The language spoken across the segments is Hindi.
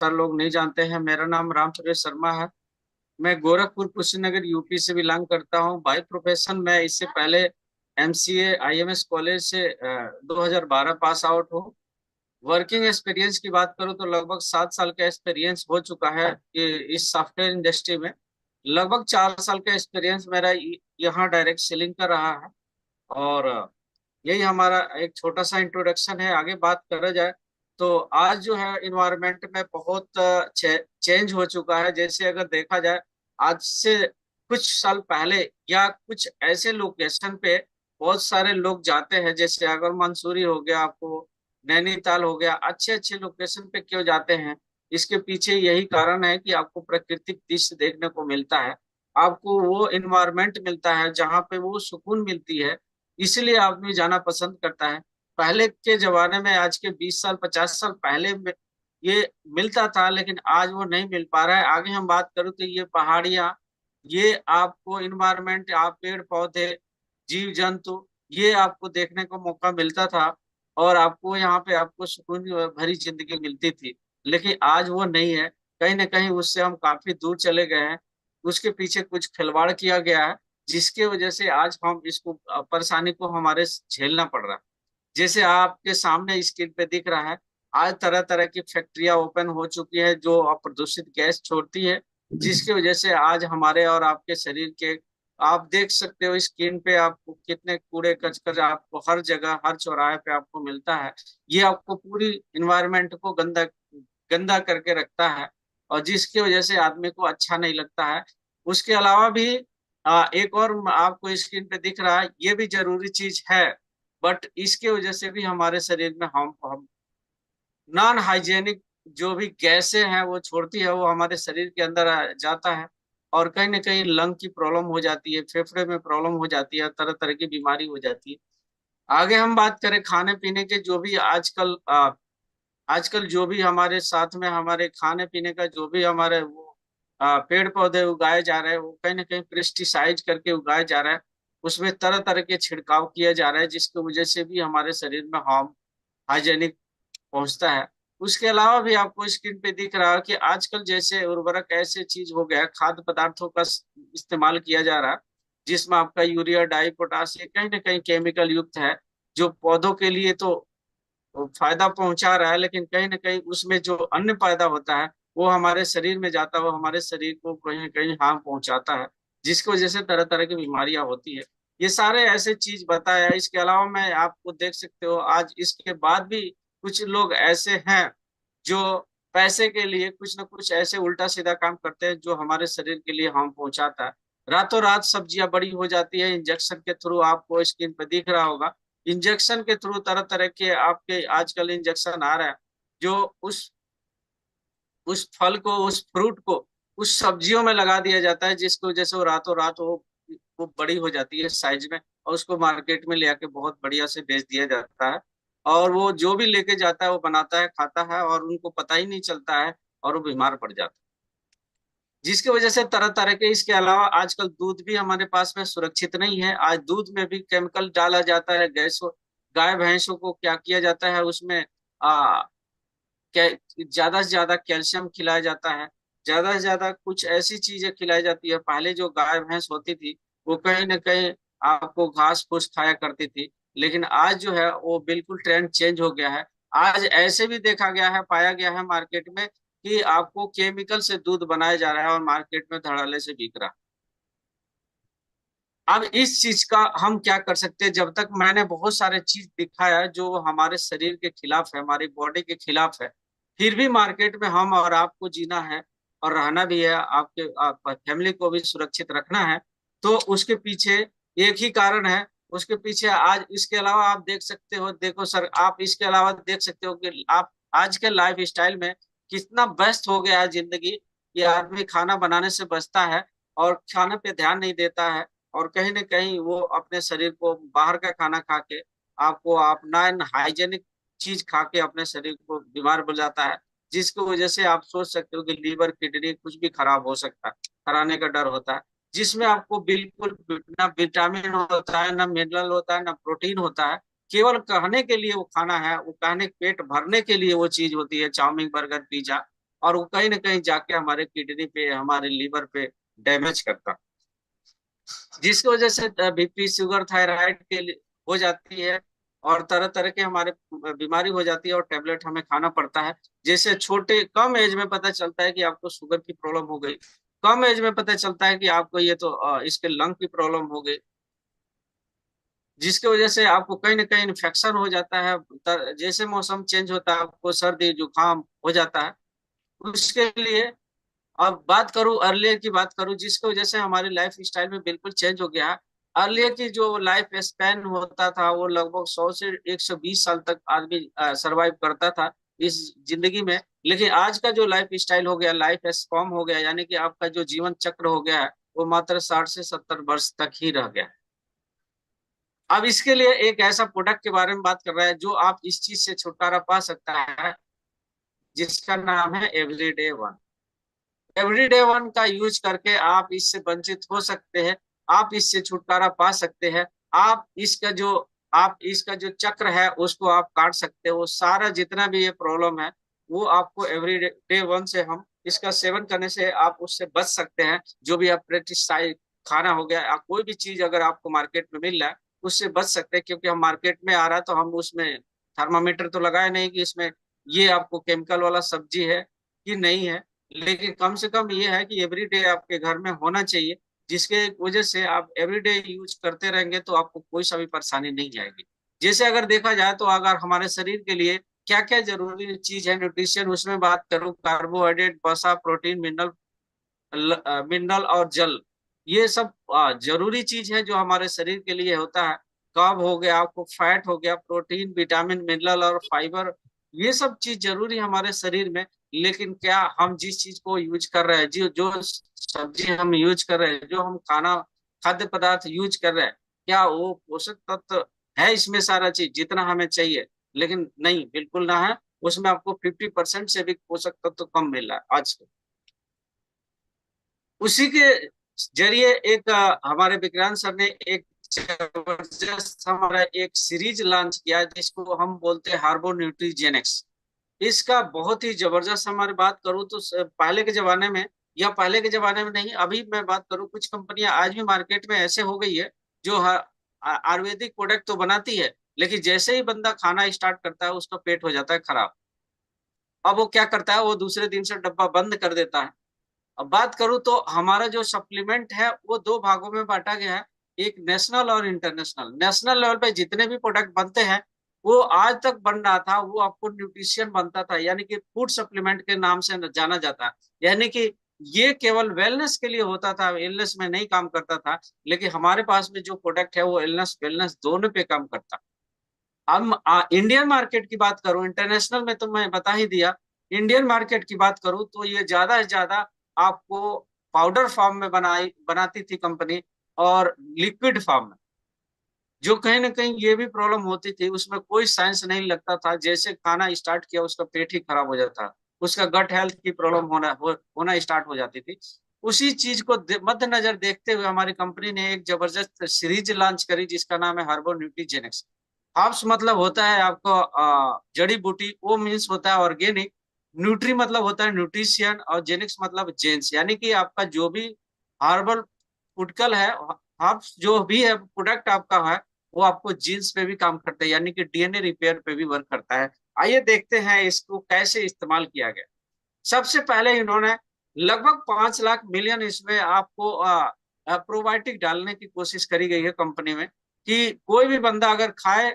सारे लोग नहीं जानते हैं, मेरा नाम राम सुरेश शर्मा है। मैं गोरखपुर कुशीनगर यूपी से बिलोंग करता हूँ। बाय प्रोफेशन मैं इससे पहले एमसीए आईएमएस कॉलेज से 2012 पास आउट हूँ। वर्किंग एक्सपीरियंस की बात करूँ तो लगभग 7 साल का एक्सपीरियंस हो चुका है कि इस सॉफ्टवेयर इंडस्ट्री में। लगभग 4 साल का एक्सपीरियंस मेरा यहाँ डायरेक्ट सेलिंग का रहा है। और यही हमारा एक छोटा सा इंट्रोडक्शन है। आगे बात करा जाए तो आज जो है इन्वायरमेंट में बहुत चेंज हो चुका है। जैसे अगर देखा जाए आज से कुछ साल पहले या कुछ ऐसे लोकेशन पे बहुत सारे लोग जाते हैं, जैसे अगर मंसूरी हो गया, आपको नैनीताल हो गया, अच्छे अच्छे लोकेशन पे क्यों जाते हैं? इसके पीछे यही कारण है कि आपको प्राकृतिक दृश्य देखने को मिलता है, आपको वो इन्वायरमेंट मिलता है जहाँ पे वो सुकून मिलती है, इसलिए आदमी जाना पसंद करता है। पहले के जमाने में, आज के 20 साल 50 साल पहले में ये मिलता था, लेकिन आज वो नहीं मिल पा रहा है। आगे हम बात करूँ तो ये पहाड़ियाँ, ये आपको इन्वायरमेंट, आप पेड़ पौधे, जीव जंतु, ये आपको देखने को मौका मिलता था और आपको यहाँ पे आपको सुकून भरी जिंदगी मिलती थी। लेकिन आज वो नहीं है, कहीं ना कहीं उससे हम काफी दूर चले गए हैं। उसके पीछे कुछ खिलवाड़ किया गया है, जिसके वजह से आज हम इसको परेशानी को हमारे झेलना पड़ रहा है। जैसे आपके सामने स्क्रीन पे दिख रहा है, आज तरह तरह की फैक्ट्रियां ओपन हो चुकी है जो प्रदूषित गैस छोड़ती है, जिसकी वजह से आज हमारे और आपके शरीर के, आप देख सकते हो स्क्रीन पे आपको कितने कूड़े कचकर आपको हर जगह हर चौराहे पे आपको मिलता है। ये आपको पूरी इन्वायरमेंट को गंदा गंदा करके रखता है और जिसकी वजह से आदमी को अच्छा नहीं लगता है। उसके अलावा भी एक और आपको स्क्रीन पे दिख रहा है, ये भी जरूरी चीज है, बट इसके वजह से भी हमारे शरीर में हम नॉन हाइजेनिक जो भी गैसें हैं वो छोड़ती है, वो हमारे शरीर के अंदर जाता है और कहीं ना कहीं लंग की प्रॉब्लम हो जाती है, फेफड़े में प्रॉब्लम हो जाती है, तरह तरह की बीमारी हो जाती है। आगे हम बात करें खाने पीने के, जो भी आजकल जो भी हमारे साथ में हमारे खाने पीने का जो भी हमारे वो पेड़ पौधे उगाए जा रहे हैं, वो कहीं ना कहीं पेस्टिसाइड करके उगाए जा रहा है। उसमें तरह तरह के छिड़काव किया जा रहा है, जिसकी वजह से भी हमारे शरीर में हार्म हाइजेनिक पहुंचता है। उसके अलावा भी आपको स्क्रीन पे दिख रहा है कि आजकल जैसे उर्वरक ऐसे चीज हो गया है, खाद्य पदार्थों का इस्तेमाल किया जा रहा है, जिसमें आपका यूरिया डाई पोटाश ये कहीं ना कहीं केमिकल युक्त है, जो पौधों के लिए तो वो फायदा पहुंचा रहा है, लेकिन कहीं ना कहीं उसमें जो अन्न पैदा होता है वो हमारे शरीर में जाता है, वो हमारे शरीर को कहीं ना कहीं हार्म पहुंचाता है, जिसकी वजह से तरह तरह की बीमारियां होती है। ये सारे ऐसे चीज बताया। इसके अलावा मैं आपको देख सकते हो आज इसके बाद भी कुछ लोग ऐसे हैं जो पैसे के लिए कुछ ना कुछ ऐसे उल्टा सीधा काम करते हैं जो हमारे शरीर के लिए हार्म पहुंचाता है। रातों रात सब्जियां बड़ी हो जाती है इंजेक्शन के थ्रू, आपको स्क्रीन पे दिख रहा होगा। इंजेक्शन के थ्रू तरह तरह के आपके आजकल इंजेक्शन आ रहा है, जो उस उस फल को, उस फ्रूट को उस सब्जियों में लगा दिया जाता है, जिसकी वजह से वो रातों रात वो बड़ी हो जाती है साइज में और उसको मार्केट में ले आके बहुत बढ़िया से बेच दिया जाता है। और वो जो भी लेके जाता है वो बनाता है, खाता है और उनको पता ही नहीं चलता है और वो बीमार पड़ जाता है, जिसकी वजह से तरह तरह के। इसके अलावा आजकल दूध भी हमारे पास में सुरक्षित नहीं है, आज दूध में भी केमिकल डाला जाता है। गैसों गाय भैंसों को क्या किया जाता है, उसमें आ, ज्यादा से ज्यादा कैल्शियम खिलाया जाता है, ज्यादा से ज्यादा कुछ ऐसी चीजें खिलाई जाती है। पहले जो गाय भैंस होती थी वो कहीं ना कहीं आपको घास फूस खाया करती थी, लेकिन आज जो है वो बिल्कुल ट्रेंड चेंज हो गया है। आज ऐसे भी देखा गया है, पाया गया है मार्केट में कि आपको केमिकल से दूध बनाया जा रहा है और मार्केट में धड़ल्ले से बिक रहा है। अब इस चीज का हम क्या कर सकते हैं? जब तक मैंने बहुत सारे चीज दिखाया जो हमारे शरीर के खिलाफ है, हमारी बॉडी के खिलाफ है, फिर भी मार्केट में हम और आपको जीना है और रहना भी है, आपके फैमिली को भी सुरक्षित रखना है, तो उसके पीछे एक ही कारण है। उसके पीछे आज इसके अलावा आप देख सकते हो, देखो सर, आप इसके अलावा देख सकते हो कि आप आज के लाइफ स्टाइल में कितना व्यस्त हो गया है जिंदगी, कि आदमी खाना बनाने से बचता है और खाने पे ध्यान नहीं देता है, और कहीं ना कहीं वो अपने शरीर को बाहर का खाना खा के, आपको आप नॉन हाइजेनिक चीज खा के अपने शरीर को बीमार हो जाता है, जिसकी वजह से आप सोच सकते हो कि लीवर किडनी कुछ भी खराब हो सकता है, कराने का डर होता है। जिसमें आपको बिल्कुल ना विटामिन होता है, ना मिनरल होता है, ना प्रोटीन होता है। केवल कहने के लिए वो खाना है, वो कहने पेट भरने के लिए वो चीज होती है, चाउमीन बर्गर पिज्जा। और वो कहीं ना कहीं जाके हमारे किडनी पे, हमारे लीवर पे डैमेज करता है, जिसकी वजह से बीपी, शुगर, थायराइड के लिए हो जाती है, और तरह तरह के हमारे बीमारी हो जाती है, और टेबलेट हमें खाना पड़ता है। जैसे छोटे कम एज में पता चलता है कि आपको शुगर की प्रॉब्लम हो गई, कम एज में पता चलता है कि आपको ये तो इसके लंग की प्रॉब्लम हो गई, जिसकी वजह से आपको कहीं ना कहीं इन्फेक्शन हो जाता है। जैसे मौसम चेंज होता है आपको सर्दी जुकाम हो जाता है। उसके लिए अब बात करूं, अर्लियर की बात करूं, जिसकी वजह से हमारी लाइफ स्टाइल में बिल्कुल चेंज हो गया है। अर्लियर की जो लाइफ स्पैन होता था वो लगभग 100 से 120 साल तक आदमी सरवाइव करता था इस जिंदगी में। लेकिन आज का जो लाइफ स्टाइल हो गया, लाइफ स्पैन हो गया, यानी कि आपका जो जीवन चक्र हो गया है वो मात्र 60 से 70 वर्ष तक ही रह गया। अब इसके लिए एक ऐसा प्रोडक्ट के बारे में बात कर रहा है जो आप इस चीज से छुटकारा पा सकता है, जिसका नाम है एवरीडे वन। एवरीडे वन का यूज करके आप इससे वंचित हो सकते हैं, आप इससे छुटकारा पा सकते हैं। आप इसका जो चक्र है उसको आप काट सकते हो। सारा जितना भी ये प्रॉब्लम है वो आपको एवरीडे वन से, हम इसका सेवन करने से आप उससे बच सकते हैं। जो भी आप पेस्टिसाइड खाना हो गया, आप कोई भी चीज अगर आपको मार्केट में मिल रहा है उससे बच सकते हैं, क्योंकि हम मार्केट में आ रहा है तो हम उसमें थर्मामीटर तो लगाए नहीं कि इसमें ये आपको केमिकल वाला सब्जी है कि नहीं है। लेकिन कम से कम ये है कि एवरीडे आपके घर में होना चाहिए, जिसके वजह से आप एवरीडे यूज करते रहेंगे तो आपको कोई सा भी परेशानी नहीं आएगी। जैसे अगर देखा जाए तो अगर हमारे शरीर के लिए क्या क्या जरूरी चीज है न्यूट्रिशन, उसमें बात करूं, कार्बोहाइड्रेट, वसा, प्रोटीन, मिनरल और जल, ये सब जरूरी चीज है जो हमारे शरीर के लिए होता है। कार्ब हो गया, आपको फैट हो गया, प्रोटीन, विटामिन, मिनरल और फाइबर, ये सब चीज जरूरी है हमारे शरीर में। लेकिन क्या हम जिस चीज को यूज कर रहे हैं, जो जो सब्जी हम यूज कर रहे हैं, जो हम खाना खाद्य पदार्थ यूज कर रहे हैं, क्या वो पोषक तत्व है इसमें सारा चीज जितना हमें चाहिए? लेकिन नहीं, बिल्कुल ना है। उसमें आपको 50% से भी पोषक तत्व कम मिल रहा है आज। उसी के जरिए एक हमारे विक्रांत सर ने एक जबरदस्त हमारा एक सीरीज लॉन्च किया जिसको हम बोलते हैं हार्बो न्यूट्रीजेनिक्स। इसका बहुत ही जबरदस्त, हमारी बात करूं तो पहले के जमाने में, या पहले के जमाने में नहीं, अभी मैं बात करूं, कुछ कंपनियां आज भी मार्केट में ऐसे हो गई है जो आयुर्वेदिक प्रोडक्ट तो बनाती है, लेकिन जैसे ही बंदा खाना स्टार्ट करता है उसका पेट हो जाता है खराब। अब वो क्या करता है, वो दूसरे दिन से डब्बा बंद कर देता है। अब बात करूं तो हमारा जो सप्लीमेंट है वो दो भागों में बांटा गया है, एक नेशनल और इंटरनेशनल। नेशनल लेवल पे जितने भी प्रोडक्ट बनते हैं वो आज तक बन रहा था, वो आपको न्यूट्रिशन बनता था, यानी कि फूड सप्लीमेंट के नाम से जाना जाता है। यानी कि ये केवल वेलनेस के लिए होता था, इलनेस में नहीं काम करता था। लेकिन हमारे पास में जो प्रोडक्ट है वो इलनेस वेलनेस दोनों पे काम करता। अब इंडियन मार्केट की बात करूं, इंटरनेशनल में तो मैं बता ही दिया। इंडियन मार्केट की बात करूं तो ये ज्यादा से ज्यादा आपको पाउडर फॉर्म में बनाती थी कंपनी, और लिक्विड फॉर्म में। जो कहीं ना कहीं ये भी प्रॉब्लम होती थी, उसमें कोई साइंस नहीं लगता था, जैसे खाना स्टार्ट किया उसका पेट ही खराब हो जाता, उसका गट हेल्थ की प्रॉब्लम होना स्टार्ट हो जाती थी। उसी चीज को मद्देनजर देखते हुए हमारी कंपनी ने एक जबरदस्त सीरीज लॉन्च करी जिसका नाम है हर्बो न्यूट्रीजेनिक्स। हर्ब्स मतलब होता है आपको जड़ी बूटी, वो मीन्स होता है ऑर्गेनिक। न्यूट्री मतलब होता है न्यूट्रिशियन, और जेनिक्स मतलब जेन्स, यानी कि आपका जो भी हर्बल फुडकल है, हर्ब्स जो भी है प्रोडक्ट आपका है, वो आपको जीन्स पे भी काम करता है, यानी कि डीएनए रिपेयर पे भी वर्क करता है। आइए देखते हैं इसको कैसे इस्तेमाल किया गया। सबसे पहले इन्होंने लगभग 5 लाख मिलियन इसमें आपको प्रोबायोटिक डालने की कोशिश करी गई है कंपनी में, कि कोई भी बंदा अगर खाए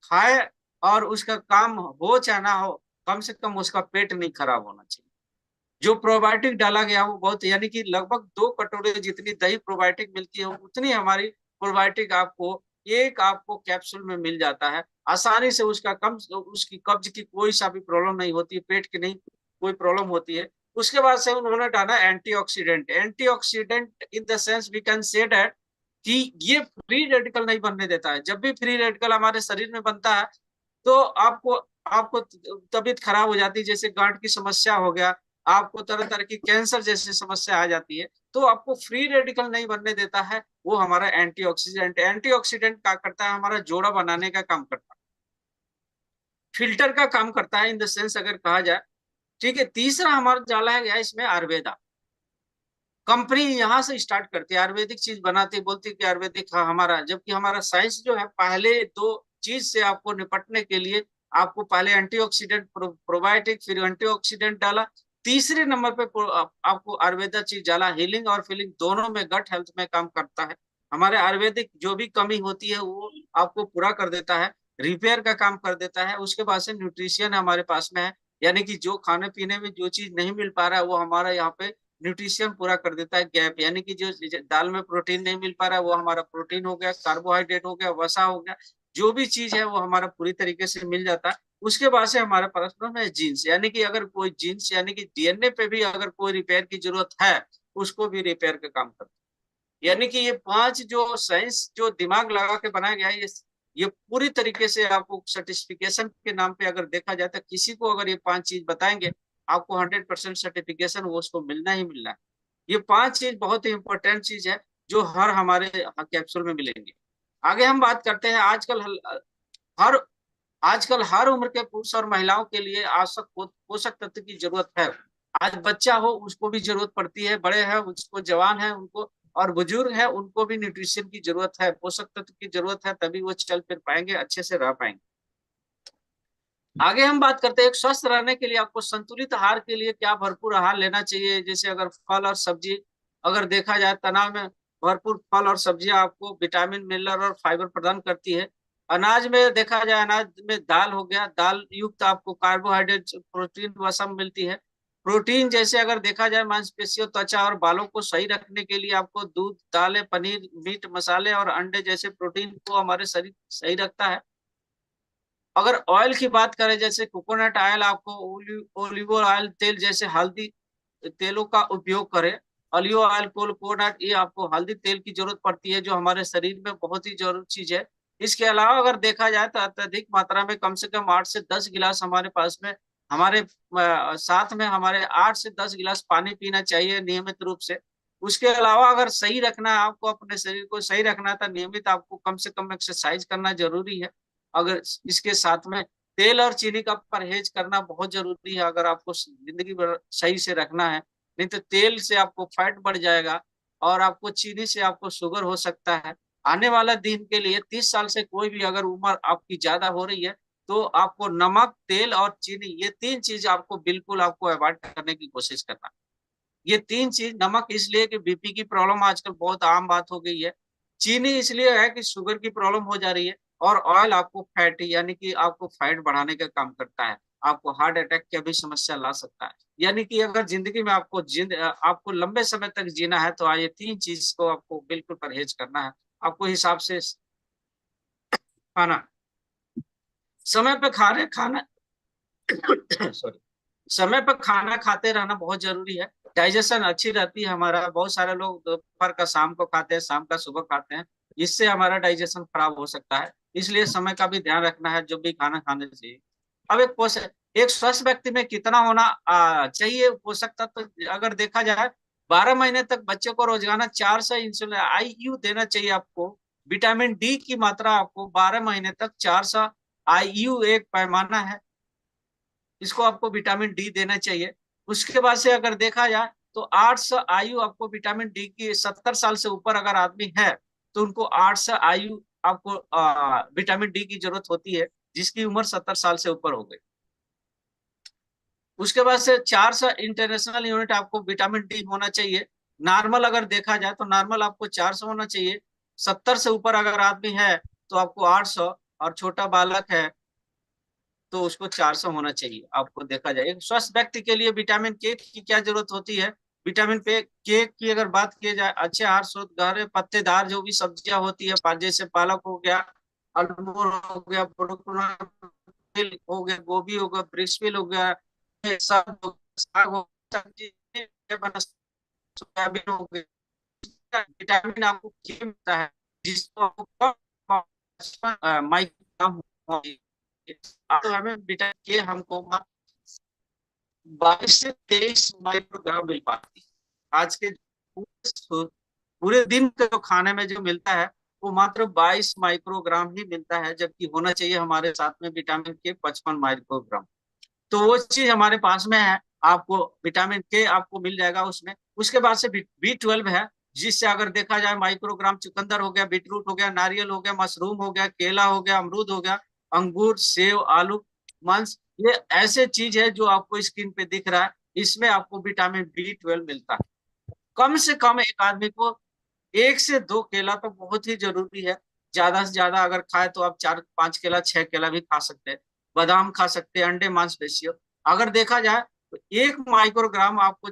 खाए और उसका काम हो चाहे ना हो, कम से कम उसका पेट नहीं खराब होना चाहिए। जो प्रोबायोटिक डाला गया वो बहुत, यानी कि लगभग 2 कटोरे जितनी दही प्रोबायोटिक मिलती है उतनी हमारी प्रोबायोटिक आपको कैप्सूल में मिल जाता है आसानी से। उसकी कब्ज की कोई सा भी प्रॉब्लम नहीं होती, पेट की नहीं कोई प्रॉब्लम होती है। उसके बाद से उन्होंने डाला antioxidant. Antioxidant in the sense we can say that कि ये फ्री रेडिकल नहीं बनने देता है। जब भी फ्री रेडिकल हमारे शरीर में बनता है तो आपको आपको तबीयत खराब हो जाती है, जैसे गांठ की समस्या हो गया, आपको तरह तरह की कैंसर जैसी समस्या आ जाती है। तो आपको फ्री रेडिकल नहीं बनने देता है वो हमारा एंटीऑक्सीडेंट। एंटीऑक्सीडेंट क्या करता है, हमारा जोड़ा बनाने का काम करता है, फिल्टर का काम करता है इन द सेंस अगर कहा जाए। ठीक है, तीसरा हमारा जाला है गया इसमें आयुर्वेदा। कंपनी यहाँ से स्टार्ट करती है, आयुर्वेदिक चीज बनाती है, बोलती है कि आयुर्वेदिक हमारा, जबकि हमारा साइंस जो है पहले दो चीज से आपको निपटने के लिए आपको पहले एंटीऑक्सीडेंट प्रोबायोटिक, फिर एंटीऑक्सीडेंट डाला, तीसरे नंबर पे आपको आयुर्वेदा चीज डाला, हीलिंग और फीलिंग दोनों में, गट हेल्थ में काम करता है। हमारे आयुर्वेदिक जो भी कमी होती है वो आपको पूरा कर देता है, रिपेयर का काम कर देता है। उसके बाद से न्यूट्रिशन हमारे पास में है, यानी कि जो खाने पीने में जो चीज नहीं मिल पा रहा है वो हमारा यहाँ पे न्यूट्रिशन पूरा कर देता है, गैप, यानी कि जो दाल में प्रोटीन नहीं मिल पा रहा है वो हमारा प्रोटीन हो गया, कार्बोहाइड्रेट हो गया, वसा हो गया, जो भी चीज है वो हमारा पूरी तरीके से मिल जाता है। उसके बाद से हमारे पास में जीन्स, यानी कि अगर कोई जीन्स यानी कि डीएनए पे भी अगर कोई रिपेयर की जरूरत है उसको भी रिपेयर का काम करता है। यानी कि ये पांच जो साइंस जो दिमाग लगा के बनाया गया है, ये पूरी तरीके से आपको सर्टिफिकेशन के नाम पे अगर देखा जाए तो किसी को अगर ये पांच चीज बताएंगे आपको 100% सर्टिफिकेशन वो उसको मिलना ही मिलना है। ये पांच चीज बहुत ही इंपॉर्टेंट चीज है जो हर हमारे कैप्सूल में मिलेंगे। आगे हम बात करते हैं, हर आजकल हर उम्र के पुरुष और महिलाओं के लिए आवश्यक पोषक तत्व की जरूरत है। आज बच्चा हो उसको भी जरूरत पड़ती है, बड़े हैं उसको, जवान है उनको, और बुजुर्ग है उनको भी न्यूट्रिशन की जरूरत है, पोषक तत्व की जरूरत है, तभी वो चल फिर पाएंगे, अच्छे से रह पाएंगे। आगे हम बात करते हैं एक स्वस्थ रहने के लिए आपको संतुलित आहार के लिए क्या भरपूर आहार लेना चाहिए। जैसे अगर फल और सब्जी अगर देखा जाए, तनाव में भरपूर फल और सब्जियां आपको विटामिन, मिनरल और फाइबर प्रदान करती है। अनाज में देखा जाए, अनाज में दाल हो गया, दाल युक्त आपको कार्बोहाइड्रेट, प्रोटीन व सब मिलती है। प्रोटीन जैसे अगर देखा जाए मांसपेशियों, त्वचा और बालों को सही रखने के लिए आपको दूध, दालें, पनीर, मीट, मसाले और अंडे जैसे प्रोटीन को हमारे शरीर सही रखता है। अगर ऑयल की बात करें, जैसे कोकोनट ऑयल, आपको ओलिव ऑयल, तेल जैसे हल्दी तेलों का उपयोग करें। ऑलिव ऑयल, कोकोनट, ये आपको हल्दी तेल की जरूरत पड़ती है जो हमारे शरीर में बहुत ही जरूरी चीज है। इसके अलावा अगर देखा जाए तो अत्यधिक मात्रा में कम से कम 8 से 10 गिलास हमारे पास में, हमारे साथ में हमारे 8 से 10 गिलास पानी पीना चाहिए नियमित रूप से। उसके अलावा अगर सही रखना है आपको, अपने शरीर को सही रखना है तो नियमित आपको कम से कम एक्सरसाइज करना जरूरी है। अगर इसके साथ में तेल और चीनी का परहेज करना बहुत जरूरी है अगर आपको जिंदगी भर सही से रखना है। नहीं तो तेल से आपको फैट बढ़ जाएगा और आपको चीनी से आपको शुगर हो सकता है। आने वाला दिन के लिए 30 साल से कोई भी अगर उम्र आपकी ज्यादा हो रही है तो आपको नमक, तेल और चीनी, ये तीन चीज आपको बिल्कुल आपको अवॉइड करने की कोशिश करना। ये तीन चीज, नमक इसलिए कि बीपी की प्रॉब्लम आजकल बहुत आम बात हो गई है, चीनी इसलिए है कि शुगर की प्रॉब्लम हो जा रही है, और ऑयल आपको फैट यानी कि आपको फैट बढ़ाने का काम करता है, आपको हार्ट अटैक की भी समस्या ला सकता है। यानी कि अगर जिंदगी में आपको लंबे समय तक जीना है तो ये तीन चीज को आपको बिल्कुल परहेज करना है। आपको हिसाब से खाना, समय पे खाना सॉरी, समय पर खाना खाते रहना बहुत जरूरी है। डाइजेशन अच्छी रहती है हमारा, बहुत सारे लोग दोपहर का शाम को खाते हैं, शाम का सुबह खाते हैं, इससे हमारा डाइजेशन खराब हो सकता है। इसलिए समय का भी ध्यान रखना है जब भी खाना खाने चाहिए। अब एक स्वस्थ व्यक्ति में कितना होना चाहिए पोषक तत्व, तो अगर देखा जाए 12 महीने तक बच्चे को रोजाना 400 IU देना चाहिए आपको। विटामिन डी की मात्रा आपको 12 महीने तक 400 IU एक पैमाना है, इसको आपको विटामिन डी देना चाहिए। उसके बाद से अगर देखा जाए तो 800 IU आपको विटामिन डी की, 70 साल से ऊपर अगर आदमी है तो उनको 800 IU आपको विटामिन डी की जरूरत होती है, जिसकी उम्र 70 साल से ऊपर हो गई। उसके बाद से 400 इंटरनेशनल यूनिट आपको विटामिन डी होना चाहिए। नॉर्मल अगर देखा जाए तो नॉर्मल आपको 400 होना चाहिए। 70 से ऊपर अगर आदमी है तो आपको 800, और छोटा बालक है तो उसको 400 होना चाहिए। आपको देखा जाए एक स्वस्थ व्यक्ति के लिए विटामिन के की क्या जरूरत होती है। विटामिन के की अगर बात की जाए, अच्छे आहार स्रोत, गहरे पत्तेदार जो भी सब्जियां होती है, जैसे पालक हो गया, अलमोर हो गया, ब्रोकली हो गया, गोभी हो गया, ब्रिस्बिल हो गया, ये सब साग हो गया, सब्जी, सोयाबीन हो गया, विटामिन आपको के मिलता है, जिसको आपको माइक्रोग्राम, तो हमें विटामिन के हमको 22 से 23 माइक्रोग्राम मिल पाती है। आज के पूरे दिन के जो खाने में जो मिलता है वो मात्र 22 माइक्रोग्राम ही मिलता है, जबकि होना चाहिए हमारे साथ में विटामिन के 55 माइक्रोग्राम। तो वो चीज हमारे पास में है, आपको विटामिन के आपको मिल जाएगा उसमें। उसके बाद से B12 है, जिससे अगर देखा जाए माइक्रोग्राम चुकंदर हो गया, बीटरूट हो गया, नारियल हो गया, मशरूम हो गया, केला हो गया, अमरूद हो गया, अंगूर, सेव, आलू, मांस, ये ऐसे चीज है जो आपको स्क्रीन पे दिख रहा है, इसमें आपको विटामिन B12 मिलता है। कम से कम एक आदमी को 1 से 2 केला तो बहुत ही जरूरी है। ज्यादा से ज्यादा अगर खाए तो आप 4-5 केला, 6 केला भी खा सकते हैं। बादाम खा सकते हैं, अंडे, मांसपेशियों। अगर देखा जाए तो 1 माइक्रोग्राम आपको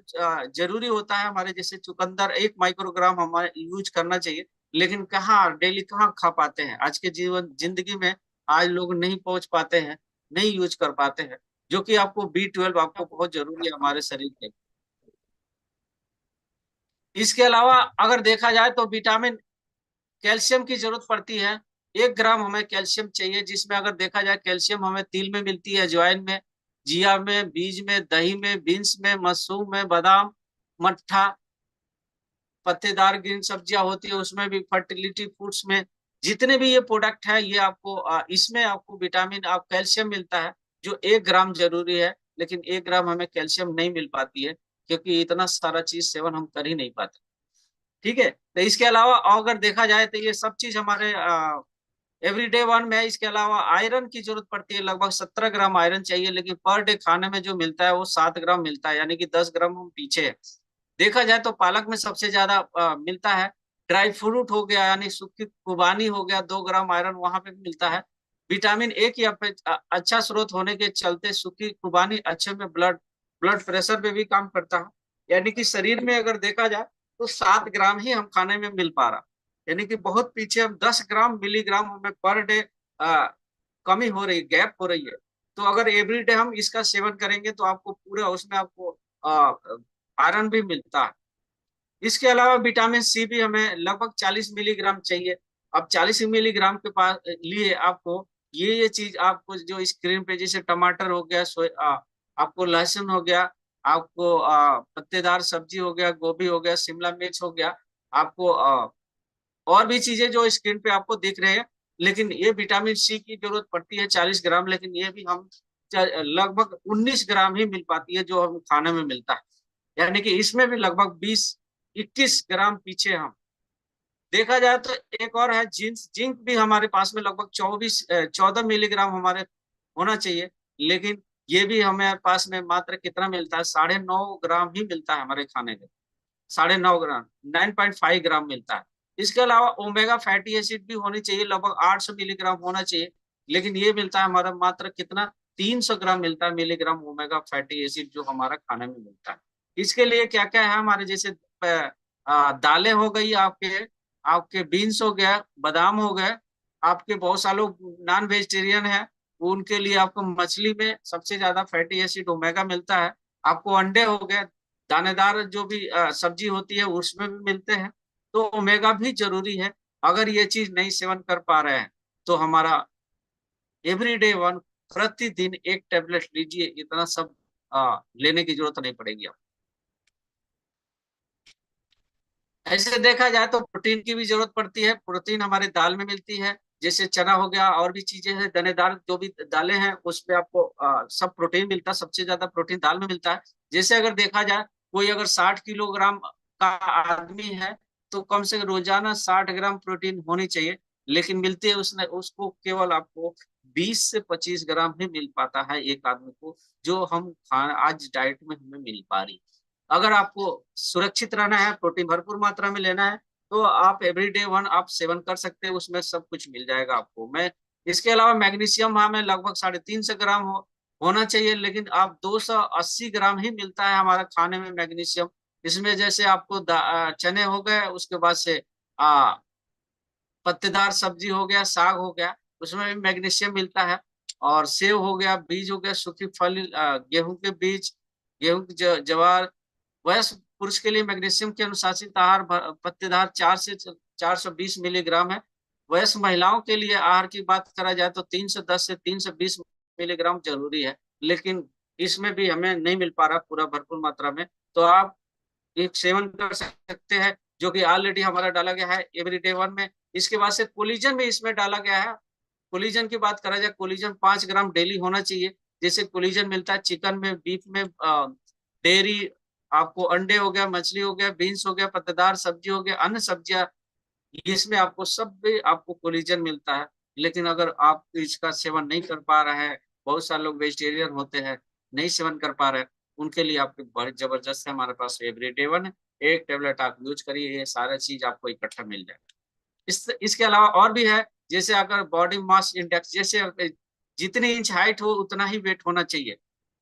जरूरी होता है। हमारे जैसे चुकंदर 1 माइक्रोग्राम हमारे यूज करना चाहिए, लेकिन कहाँ डेली कहाँ खा पाते हैं आज के जीवन जिंदगी में। आज लोग नहीं पहुंच पाते हैं, नहीं यूज कर पाते हैं, जो कि आपको B12 आपको बहुत जरूरी है हमारे शरीर के। इसके अलावा अगर देखा जाए तो विटामिन कैल्शियम की जरूरत पड़ती है। 1 ग्राम हमें कैल्शियम चाहिए, जिसमें अगर देखा जाए कैल्शियम हमें तिल में मिलती है, अजवाइन में, जिया में, बीज में, दही में, बीन्स में, मशरूम में, बादाम, मट्ठा, पत्तेदार ग्रीन सब्जियां होती है उसमें भी, फर्टिलिटी फूड्स में, जितने भी ये प्रोडक्ट है ये आपको इसमें आपको विटामिन आप कैल्शियम मिलता है, जो 1 ग्राम जरूरी है। लेकिन 1 ग्राम हमें कैल्शियम नहीं मिल पाती है, क्योंकि इतना सारा चीज सेवन हम कर ही नहीं पाते। ठीक है, तो इसके अलावा अगर देखा जाए तो ये सब चीज हमारे एवरीडे वन में है। इसके अलावा आयरन की जरूरत पड़ती है, लगभग 17 ग्राम आयरन चाहिए, लेकिन पर डे खाने में जो मिलता है वो 7 ग्राम मिलता है, यानी कि 10 ग्राम हम पीछे है। देखा जाए तो पालक में सबसे ज्यादा मिलता है। ड्राई फ्रूट हो गया यानी सूखी खुबानी हो गया, 2 ग्राम आयरन वहां पे भी मिलता है। विटामिन ए की अच्छा स्रोत होने के चलते सूखी खुबानी अच्छे में ब्लड ब्लड प्रेशर पे भी काम करता है। यानी कि शरीर में अगर देखा जाए तो 7 ग्राम ही हम खाने में मिल पा रहा, यानी कि बहुत पीछे हम 10 ग्राम मिलीग्राम हमें पर डे कमी हो रही, गैप हो रही है। तो अगर एवरीडे हम इसका सेवन करेंगे तो आपको पूरा उसमें आपको आयरन भी मिलता है। इसके अलावा विटामिन सी भी हमें लगभग 40 मिलीग्राम चाहिए। अब 40 मिलीग्राम के पास लिए आपको ये चीज आपको जो स्क्रीन पे जैसे टमाटर हो गया, आपको लहसुन हो गया, आपको पत्तेदार सब्जी हो गया, गोभी हो गया, शिमला मिर्च हो गया, आपको और भी चीजें जो स्क्रीन पे आपको दिख रहे हैं। लेकिन ये विटामिन सी की जरूरत पड़ती है 40 ग्राम, लेकिन ये भी हम लगभग 19 ग्राम ही मिल पाती है जो हम खाने में मिलता है। यानी कि इसमें भी लगभग 20-21 ग्राम पीछे हम। देखा जाए तो एक और है जिंक। जिंक भी हमारे पास में लगभग 14 मिलीग्राम हमारे होना चाहिए, लेकिन ये भी हमारे पास में मात्र कितना मिलता है, 9.5 ग्राम ही मिलता है हमारे खाने में। 9.5 ग्राम, 9.5 ग्राम मिलता है। इसके अलावा ओमेगा फैटी एसिड भी होनी चाहिए, लगभग 800 मिलीग्राम होना चाहिए, लेकिन ये मिलता है हमारा मात्र कितना, 300 ग्राम मिलता है मिलीग्राम ओमेगा फैटी एसिड जो हमारा खाने में मिलता है। इसके लिए क्या क्या है हमारे जैसे दालें हो गई, आपके आपके बीन्स हो गया, बादाम हो गए, आपके बहुत सारे लोग नॉन वेजिटेरियन है, उनके लिए आपको मछली में सबसे ज्यादा फैटी एसिड ओमेगा मिलता है। आपको अंडे हो गए, दानेदार जो भी सब्जी होती है उसमें भी मिलते हैं। तो ओमेगा भी जरूरी है। अगर ये चीज नहीं सेवन कर पा रहे हैं तो हमारा एवरीडे वन, प्रतिदिन एक टेबलेट लीजिए, इतना सब लेने की जरूरत नहीं पड़ेगी। ऐसे देखा जाए तो प्रोटीन की भी जरूरत पड़ती है। प्रोटीन हमारे दाल में मिलती है, जैसे चना हो गया, और भी चीजें हैं दानेदार जो भी दालें हैं उसमें आपको सब प्रोटीन मिलता है। सबसे ज्यादा प्रोटीन दाल में मिलता है। जैसे अगर देखा जाए कोई अगर 60 किलोग्राम का आदमी है तो कम से कम रोजाना 60 ग्राम प्रोटीन होनी चाहिए, लेकिन मिलती है उसने उसको केवल आपको 20 से 25 ग्राम ही मिल पाता है एक आदमी को, जो हम खाना आज डाइट में हमें मिल पा रही। अगर आपको सुरक्षित रहना है, प्रोटीन भरपूर मात्रा में लेना है, तो आप एवरीडे वन आप सेवन कर सकते हैं, उसमें सब कुछ मिल जाएगा आपको। मैं इसके अलावा मैग्नीशियम हमें लगभग 350 ग्राम होना चाहिए, लेकिन आप 280 ग्राम ही मिलता है हमारा खाने में मैग्नीशियम। इसमें जैसे आपको चने हो गए, उसके बाद से आ, पत्तेदार सब्जी हो गया, साग हो गया, उसमें भी मैग्नीशियम मिलता है। और सेव हो गया, बीज हो गया, सूखी फल, गेहूं के बीज, गेहूं की ज्वार। वयस्क पुरुष के लिए मैग्नीशियम के अनुशासित आहार पत्तेदार 4 से 420 मिलीग्राम है। वयस्क महिलाओं के लिए आहार की बात करा जाए तो 310 से 320 मिलीग्राम जरूरी है, लेकिन इसमें भी हमें नहीं मिल पा रहा पूरा भरपूर मात्रा में। तो आप एक सेवन कर सकते हैं, जो कि ऑलरेडी हमारा डाला गया है एवरीडे वन में। इसके बाद से कोलिजन भी इसमें डाला गया है। कोलिजन की बात करा जाए, कोलिजन 5 ग्राम डेली होना चाहिए। जैसे कोलिजन मिलता है चिकन में, बीफ में, डेयरी, आपको अंडे हो गया, मछली हो गया, बीन्स हो गया, पत्तेदार सब्जी हो गया, अन्य सब्जियां, इसमें आपको सब भी आपको कोलिजन मिलता है। लेकिन अगर आप इसका सेवन नहीं कर पा रहे हैं, बहुत सारे लोग वेजिटेरियन होते हैं, नहीं सेवन कर पा रहे हैं, उनके लिए आपके बड़ी जबरदस्त है हमारे पास एवरीडे वन। एक टेबलेट आप यूज करिए, ये सारा चीज आपको इकट्ठा मिल जाएगा। इसके अलावा और भी है, जैसे अगर बॉडी मास इंडेक्स, जैसे जितनी इंच हाइट हो उतना ही वेट होना चाहिए।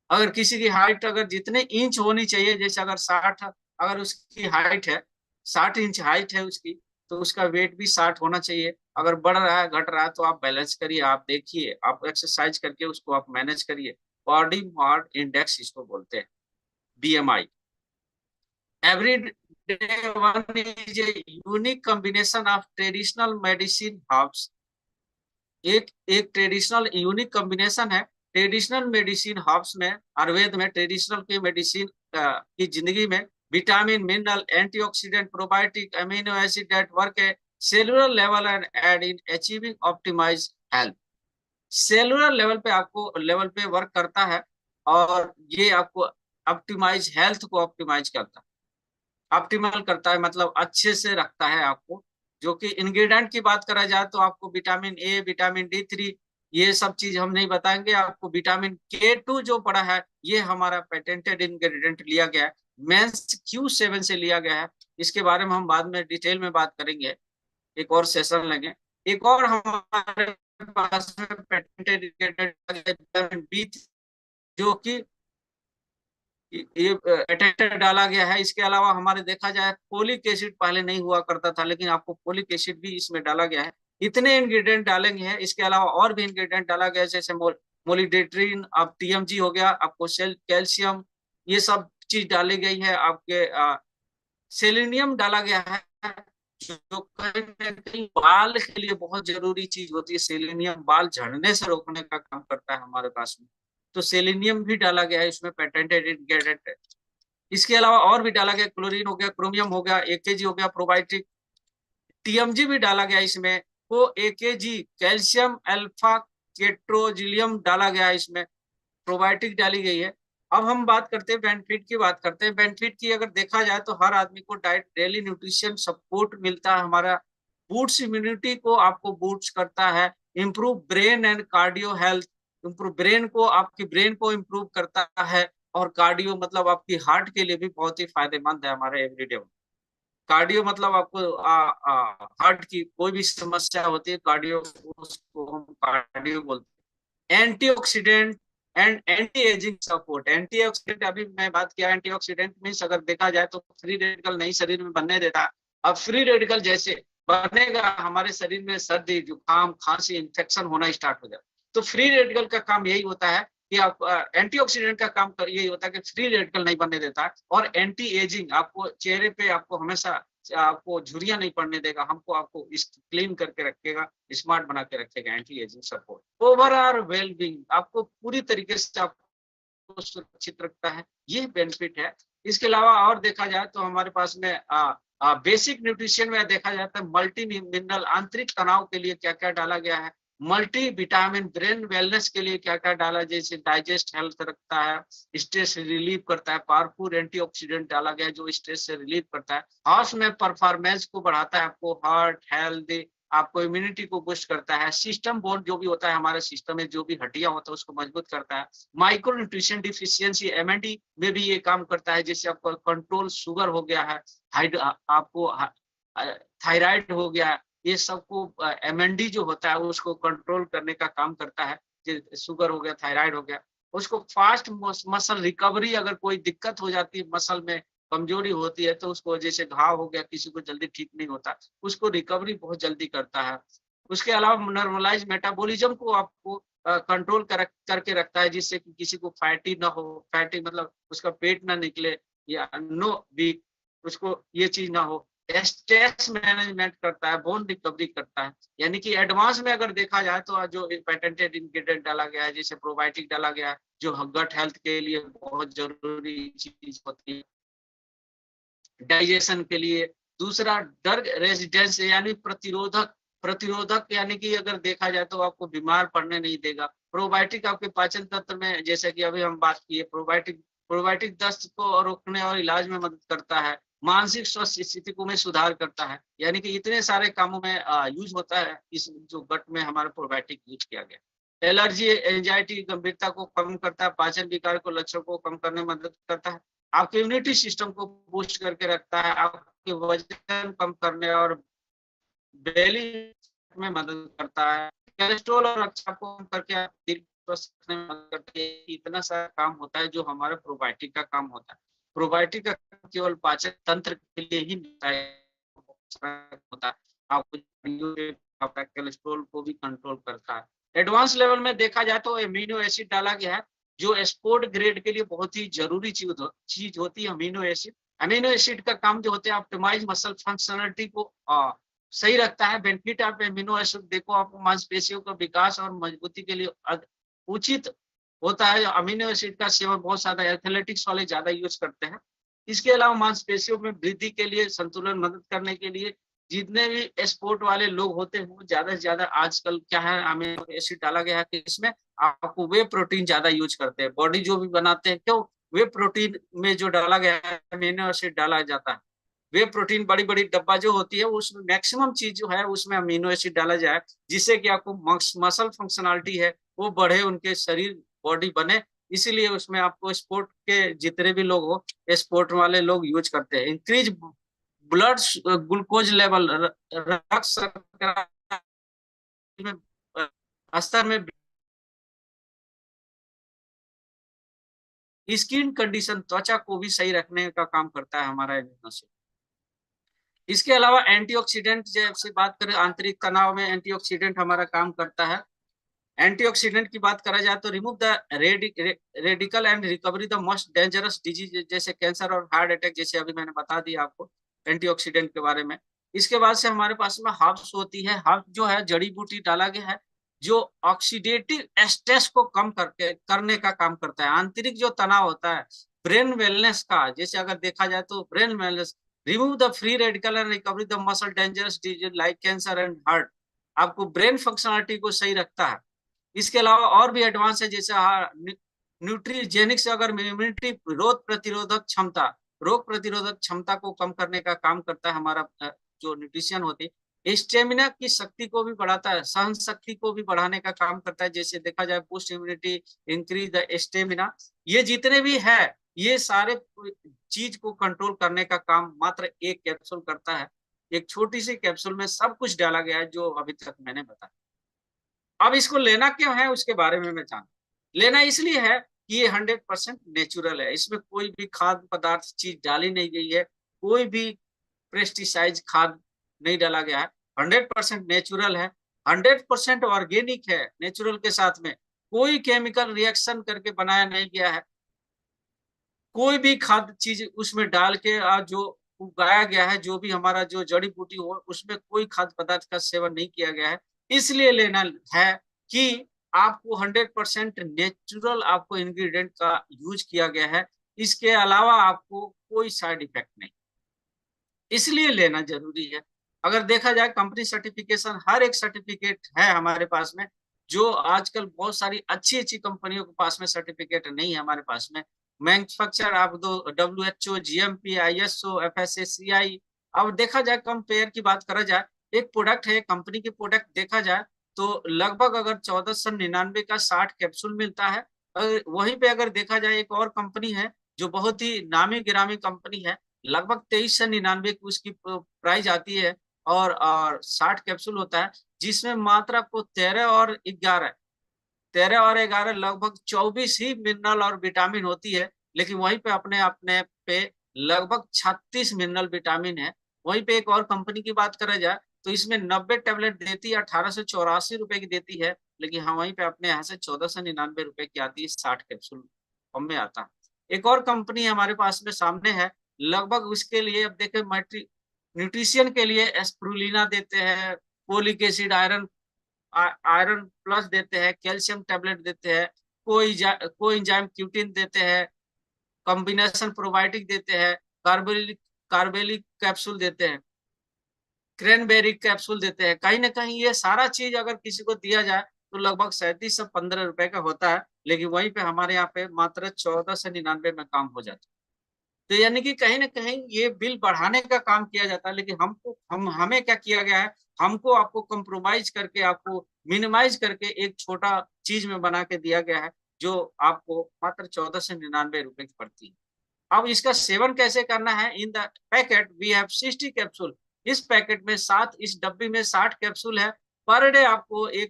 अगर किसी की हाइट अगर जितने इंच होनी चाहिए, जैसे अगर 60, अगर उसकी हाइट है 60 इंच हाइट है उसकी, तो उसका वेट भी 60 होना चाहिए। अगर बढ़ रहा है घट रहा है तो आप बैलेंस करिए, आप देखिए, आप एक्सरसाइज करके उसको आप मैनेज करिए। बॉडी मास इंडेक्स इसको बोलते हैं, BMI. Every day one is a unique combination of traditional medicine herbs. एक एक ट्रेडिशनल यूनिक कॉम्बिनेशन है ट्रेडिशनल मेडिसिन हर्ब्स में, आयुर्वेद में ट्रेडिशनल की मेडिसिन की जिंदगी में vitamin, mineral, antioxidant, probiotic, amino acid that work a cellular level and aid in achieving optimize health. Cellular level पे वर्क करता है, और ये आपको ऑप्टिमाइज हेल्थ को ऑप्टिमाइज करता है, ऑप्टिमल करता है, मतलब अच्छे से रखता है आपको। जो कि इंग्रेडिएंट की बात करा जाए तो आपको विटामिन ए, विटामिन D3, ये सब चीज हम नहीं बताएंगे आपको। विटामिन K2 जो पड़ा है, ये हमारा पेटेंटेड इंग्रेडिएंट लिया गया है, मेंस Q7 से लिया गया है। इसके बारे में हम बाद में डिटेल में बात करेंगे, एक और सेशन लेंगे। एक और हमारे पास में पेटेंटेड इंग्रेडिएंट बी, जो कि ये अटेक्टर डाला गया है। इसके अलावा हमारे देखा जाए फोलिक एसिड पहले नहीं हुआ करता था, लेकिन आपको फोलिक एसिड भी इसमें डाला गया है। इतने इंग्रेडिएंट डालेंगे हैं। इसके अलावा और भी इंग्रेडिएंट डाला गया है, जैसे मोलिडेट्रिन, अब TMG हो गया, आपको कैल्शियम, ये सब चीज डाली गई है। आपके सेलेनियम डाला गया है, जो कहीं ना कहीं बाल के लिए बहुत जरूरी चीज होती है। सेलेनियम बाल झड़ने से रोकने का काम करता है हमारे पास में, तो सेलेनियम भी डाला गया है इसमें, पेटेंटेड इंग्रेडिएंट है। इसके अलावा और भी डाला गया, क्लोरीन हो गया, क्रोमियम हो गया, AKG हो गया, प्रोबायोटिक, TMG भी डाला गया इसमें, वो AKG कैल्शियम अल्फा केट्रोजिलियम डाला गया है इसमें, प्रोबायोटिक डाली गई है। अब हम बात करते हैं बेनिफिट की, बात करते हैं बेनिफिट की। अगर देखा जाए तो हर आदमी को डाइट डेली न्यूट्रिशन सपोर्ट मिलता है हमारा, बूट्स इम्यूनिटी को आपको बूट्स करता है, improve brain and cardio health, improve brain को, आपकी ब्रेन को इम्प्रूव करता है। और कार्डियो मतलब आपकी हार्ट के लिए भी बहुत ही फायदेमंद है हमारे एवरीडे में। कार्डियो मतलब आपको हार्ट की कोई भी समस्या होती है, कार्डियो, उसको हम कार्डियो बोलते हैं। Antioxidant and anti ageing support. Antioxidant, अभी मैं बात किया, एंटीऑक्सीडेंट मींस अगर देखा जाए तो फ्री रेडिकल नहीं शरीर में बनने देता। अब फ्री रेडिकल जैसे बनेगा हमारे शरीर में, सर्दी, जुकाम, खांसी, इन्फेक्शन होना स्टार्ट हो जाए। तो फ्री रेडिकल का काम यही होता है कि आप, एंटीऑक्सीडेंट का काम यही होता है कि फ्री रेडिकल नहीं बनने देता है। और एंटी एजिंग, आपको चेहरे पे आपको हमेशा आपको झुर्रियां नहीं पड़ने देगा, हमको आपको क्लीन करके रखेगा, स्मार्ट बना के रखेगा। Anti ageing support overall wellbeing, आपको पूरी तरीके से आपको सुरक्षित रखता है, ये बेनिफिट है। इसके अलावा और देखा जाए तो हमारे पास में बेसिक न्यूट्रिशन में देखा जाता है मल्टी मिनरल, आंतरिक तनाव के लिए क्या क्या डाला गया है, मल्टी विटामिन, ब्रेन वेलनेस के लिए क्या क्या डाला, जैसे डाइजेस्ट हेल्थ रखता है, स्ट्रेस रिलीव करता है, पावरफुल एंटीऑक्सीडेंट डाला गया है जो स्ट्रेस से रिलीव करता है, हाउस में परफॉर्मेंस को बढ़ाता है, आपको हार्ट हेल्थ, आपको इम्यूनिटी को बूस्ट करता है, सिस्टम बोन जो भी होता है हमारे सिस्टम में जो भी हड्डियां होता है उसको मजबूत करता है, माइक्रो न्यूट्रिशन डिफिशियंसी MND में भी ये काम करता है, जैसे आपको कंट्रोल शुगर हो गया है, आपको थायराइड हो गया, ये सबको MND जो होता है उसको कंट्रोल करने का काम करता है। शुगर हो गया, थायराइड हो गया, उसको फास्ट मसल रिकवरी, अगर कोई दिक्कत हो जाती है मसल में, कमजोरी होती है, तो उसको, जैसे घाव हो गया किसी को जल्दी ठीक नहीं होता, उसको रिकवरी बहुत जल्दी करता है। उसके अलावा नॉर्मलाइज मेटाबॉलिज्म को आपको कंट्रोल करके रखता है, जिससे कि किसी को फैटी ना हो, फैटी मतलब उसका पेट ना निकले, या नो वीक, उसको ये चीज ना हो। स्ट्रेस मैनेजमेंट करता है, बोन रिकवरी करता है। यानी कि एडवांस में अगर देखा जाए तो जो पेटेंटेड इंग्रेडिएंट डाला गया है, जैसे प्रोबायोटिक डाला गया है, जो गट हेल्थ के लिए बहुत जरूरी चीज होती है, डाइजेशन के लिए। दूसरा ड्रग रेजिस्टेंस, यानी प्रतिरोधक, प्रतिरोधक यानी कि अगर देखा जाए तो आपको बीमार पड़ने नहीं देगा। प्रोबायोटिक आपके पाचन तंत्र में, जैसे कि अभी हम बात किए, प्रोबायोटिक प्रोबायोटिक दस्त को रोकने और इलाज में मदद करता है, मानसिक स्वास्थ्य स्थिति को में सुधार करता है। यानी कि इतने सारे कामों में यूज होता है इस जो गट में हमारा प्रोबायोटिक यूज किया गया। एलर्जी, एंजाइटी गंभीरता को कम करता है, पाचन विकार को लक्षण को कम करने में मदद करता है, आपके इम्यूनिटी सिस्टम को बूस्ट करके रखता है, आपके वजन कम करने और बेली में मदद करता है, कोलेस्ट्रॉल और रक्तचाप को कम करके आप दिल को स्वस्थ रखने में मदद करता है। इतना सारा काम होता है जो हमारा प्रोबायोटिक का काम होता है। प्रोबायोटिक का काम केवल पाचन तंत्र के लिए ही होता है, आपको आपका कोलेस्ट्रॉल को भी कंट्रोल करता है। एडवांस लेवल में देखा जाए तो अमीनो एसिड डाला गया है जो स्पोर्ट ग्रेड के लिए बहुत ही जरूरी चीज होती है। अमीनो एसिड का काम जो होते हैं ऑप्टिमाइज मसल फंक्शनलिटी को सही रखता है। बेनिफिट ऑफ अमीनो एसिड देखो, आपको मांसपेशियों का विकास और मजबूती के लिए उचित होता है। अमीनो एसिड का सेवन बहुत ज्यादा एथलेटिक्स वाले ज्यादा यूज करते हैं। इसके अलावा मांसपेशियों में वृद्धि के लिए, संतुलन मदद करने के लिए जितने भी स्पोर्ट वाले लोग होते हैं वो ज्यादा से ज्यादा आजकल क्या है अमीनो एसिड डाला गया है कि इसमें आपको वे प्रोटीन ज्यादा यूज करते हैं। बॉडी जो भी बनाते हैं क्यों, वे प्रोटीन में जो डाला गया है अमीनो एसिड डाला जाता है। वे प्रोटीन बड़ी बड़ी डब्बा जो होती है उसमें मैक्सिमम चीज जो है उसमें अमीनो एसिड डाला जाए, जिससे कि आपको मसल फंक्शनलिटी है वो बढ़े, उनके शरीर बॉडी बने। इसीलिए उसमें आपको स्पोर्ट के जितने भी लोग हो, स्पोर्ट वाले लोग यूज करते हैं। इंक्रीज ब्लड ग्लूकोज लेवल, रक्त शर्करा स्तर में, स्किन कंडीशन त्वचा को भी सही रखने का काम करता है हमारा अमीनो एसिड। इसके अलावा एंटीऑक्सीडेंट जैसे बात करें, आंतरिक तनाव में एंटीऑक्सीडेंट हमारा काम करता है। एंटीऑक्सीडेंट की बात करा जाए तो remove the radical and recovery the most dangerous disease जैसे कैंसर और हार्ट अटैक, जैसे अभी मैंने बता दिया आपको एंटीऑक्सीडेंट के बारे में। इसके बाद से हमारे पास में हर्ब्स होती है। हर्ब जो है जड़ी बूटी डाला गया है जो ऑक्सीडेटिव स्ट्रेस को कम करने का काम करता है। आंतरिक जो तनाव होता है ब्रेन वेलनेस का, जैसे अगर देखा जाए तो brain wellness, remove the free radical and recovery the muscle dangerous disease like cancer and heart, आपको ब्रेन फंक्शनलिटी को सही रखता है। इसके अलावा और भी एडवांस है जैसे न्यूट्रीजेनिक से अगर इम्यूनिटी, रोग प्रतिरोधक क्षमता को कम करने का काम करता है हमारा जो न्यूट्रिशन होती है। स्टेमिना की शक्ति को भी बढ़ाता है, सहन शक्ति को भी बढ़ाने का काम करता है। जैसे देखा जाए boost immunity, increase the stamina, ये जितने भी है ये सारे चीज को कंट्रोल करने का काम मात्र एक कैप्सूल करता है। एक छोटी सी कैप्सूल में सब कुछ डाला गया है जो अभी तक मैंने बताया। अब इसको लेना क्यों है उसके बारे में मैं जानता हूँ। लेना इसलिए है कि ये 100% नेचुरल है, इसमें कोई भी खाद्य पदार्थ चीज डाली नहीं गई है, कोई भी पेस्टिसाइड खाद नहीं डाला गया है। 100% नेचुरल है, 100% ऑर्गेनिक है। नेचुरल के साथ में कोई केमिकल रिएक्शन करके बनाया नहीं गया है, कोई भी खाद्य चीज उसमें डाल के जो उगाया गया है, जो भी हमारा जो जड़ी बूटी हो उसमें कोई खाद्य पदार्थ का सेवन नहीं किया गया है। इसलिए लेना है कि आपको 100% नेचुरल आपको इंग्रेडिएंट का यूज किया गया है, इसके अलावा आपको कोई साइड इफेक्ट नहीं, इसलिए लेना जरूरी है। अगर देखा जाए कंपनी सर्टिफिकेशन, हर एक सर्टिफिकेट है हमारे पास में, जो आजकल बहुत सारी अच्छी अच्छी कंपनियों के पास में सर्टिफिकेट नहीं है हमारे पास में। मैन्युफैक्चर आप दो WHO, GMP, ISO, FSSAI। अब देखा जाए कंपेयर की बात करा जाए, एक प्रोडक्ट है कंपनी की प्रोडक्ट देखा जाए तो लगभग अगर 1499 का 60 कैप्सूल मिलता है। वहीं पे अगर देखा जाए एक और कंपनी है जो बहुत ही नामी गिरामी कंपनी है, लगभग 2399 की उसकी प्राइस आती है और 60 कैप्सूल होता है, जिसमें मात्र आपको 13 और 11 लगभग 24 ही मिनरल और विटामिन होती है। लेकिन वहीं पे अपने अपने पे लगभग 36 मिनरल विटामिन है। वहीं पे एक और कंपनी की बात करा जाए तो इसमें 90 टेबलेट देती है, 1884 रुपए की देती है, लेकिन हाँ वहीं पे अपने यहाँ से 1499 रुपए की आती है, 60 कैप्सूल कम में आता है। एक और कंपनी हमारे पास में सामने है, लगभग उसके लिए अब देखे न्यूट्रिशन के लिए एस्प्रुलिना देते हैं, फोलिक एसिड, आयरन प्लस देते हैं, कैल्शियम टैबलेट देते हैं, कोई एंजाइम क्यूटिन देते हैं, कॉम्बिनेशन प्रोबायोटिक देते हैं, कार्बेलिक कैप्सूल देते हैं, क्रैनबेरी कैप्सूल देते हैं। कहीं ना कहीं ये सारा चीज अगर किसी को दिया जाए तो लगभग 37 से 15 रुपए का होता है, लेकिन वहीं पे हमारे यहाँ पे मात्र 14 से 99 में काम हो जाता है। तो यानी कि कहीं ना कहीं ये बिल बढ़ाने का काम किया जाता है, लेकिन हमें क्या किया गया है, हमको आपको कंप्रोमाइज करके, आपको मिनिमाइज करके एक छोटा चीज में बना के दिया गया है, जो आपको मात्र 14 से 99 रुपए की पड़ती है। अब इसका सेवन कैसे करना है? In the packet we have 60 capsule. इस पैकेट में 7, इस डब्बी में 60 कैप्सूल है। पर डे आपको एक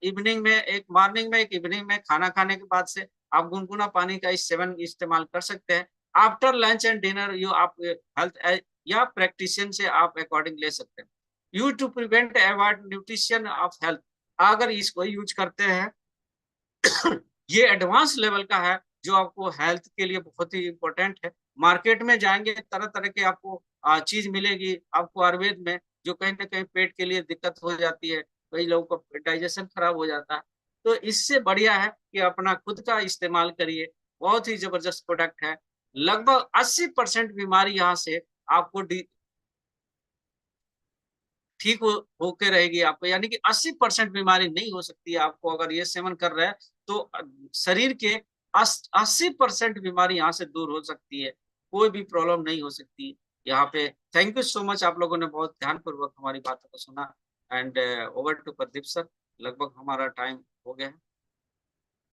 इवनिंग में, एक मॉर्निंग में, एक इवनिंग में, खाना खाने के बाद से आप गुनगुना पानी का इस सेवन इस्तेमाल कर सकते हैं। After lunch and dinner you आप हेल्थ या प्रैक्टिशियन से आप अकॉर्डिंग ले सकते हैं। You to prevent avoid nutrition of health. अगर इसको यूज करते हैं ये एडवांस लेवल का है, जो आपको हेल्थ के लिए बहुत ही इंपॉर्टेंट है। मार्केट में जाएंगे तरह तरह के आपको चीज मिलेगी आपको आयुर्वेद में, जो कहीं ना कहीं पेट के लिए दिक्कत हो जाती है, कई लोगों का डाइजेशन खराब हो जाता है। तो इससे बढ़िया है कि अपना खुद का इस्तेमाल करिए। बहुत ही जबरदस्त प्रोडक्ट है। लगभग 80% बीमारी यहाँ से आपको ठीक होके रहेगी आपको, यानी कि 80% बीमारी नहीं हो सकती है आपको अगर ये सेवन कर रहे हैं तो। शरीर के 80% बीमारी यहाँ से दूर हो सकती है, कोई भी प्रॉब्लम नहीं हो सकती यहाँ पे। थैंक यू सो मच, आप लोगों ने बहुत ध्यानपूर्वक हमारी बातों को सुना। And over to Pradeep sir, लगभग हमारा टाइम हो गया है।